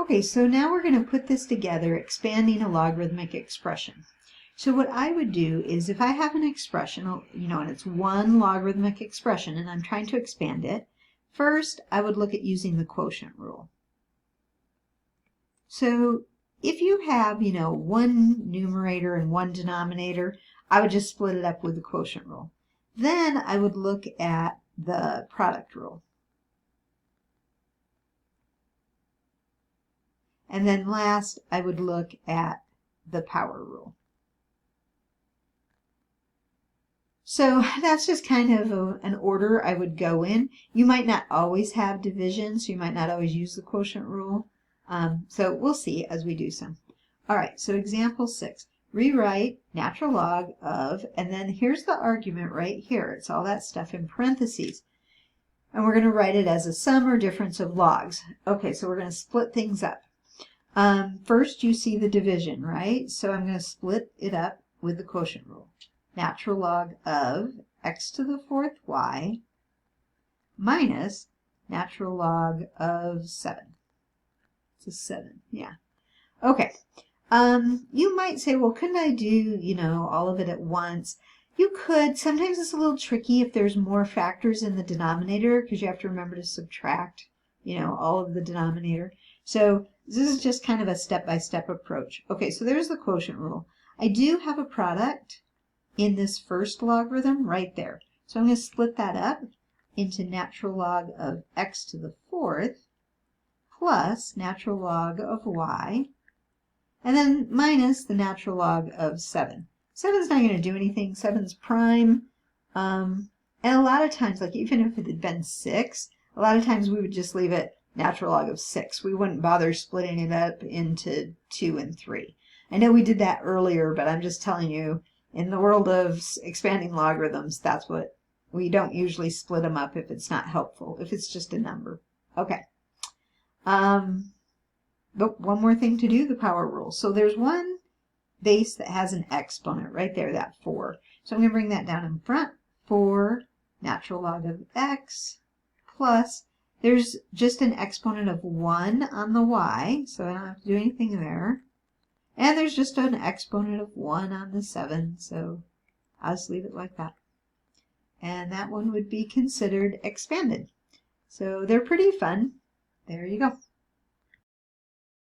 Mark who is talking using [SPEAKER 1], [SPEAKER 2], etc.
[SPEAKER 1] Okay, so now we're going to put this together, expanding a logarithmic expression. So what I would do is if I have an expression, and it's one logarithmic expression and I'm trying to expand it, first I would look at using the quotient rule. So if you have, one numerator and one denominator, I would just split it up with the quotient rule. Then I would look at the product rule. And then last, I would look at the power rule. So that's just kind of an order I would go in. You might not always have division, so you might not always use the quotient rule. So we'll see as we do some. All right, so example 6. Rewrite natural log of, and then here's the argument right here. It's all that stuff in parentheses. And we're going to write it as a sum or difference of logs. Okay, so we're going to split things up. First, you see the division, right? So I'm going to split it up with the quotient rule. Natural log of x to the fourth y minus natural log of 7. It's a 7, yeah. Okay. You might say, well, couldn't I do, all of it at once? You could. Sometimes it's a little tricky if there's more factors in the denominator because you have to remember to subtract, all of the denominator. So this is just kind of a step-by-step approach. Okay, so there's the quotient rule. I do have a product in this first logarithm right there. So I'm going to split that up into natural log of x to the fourth plus natural log of y, and then minus the natural log of 7. 7's not going to do anything. 7's prime. And a lot of times, like even if it had been 6, a lot of times we would just leave it natural log of 6. We wouldn't bother splitting it up into 2 and 3. I know we did that earlier, but I'm just telling you, in the world of expanding logarithms, that's what we don't usually split them up if it's not helpful, if it's just a number. Okay. But one more thing to do, the power rule. So there's one base that has an exponent right there, that 4. So I'm going to bring that down in front. 4 natural log of x plus, there's just an exponent of 1 on the y, so I don't have to do anything there. And there's just an exponent of 1 on the 7, so I'll just leave it like that. And that one would be considered expanded. So they're pretty fun. There you go.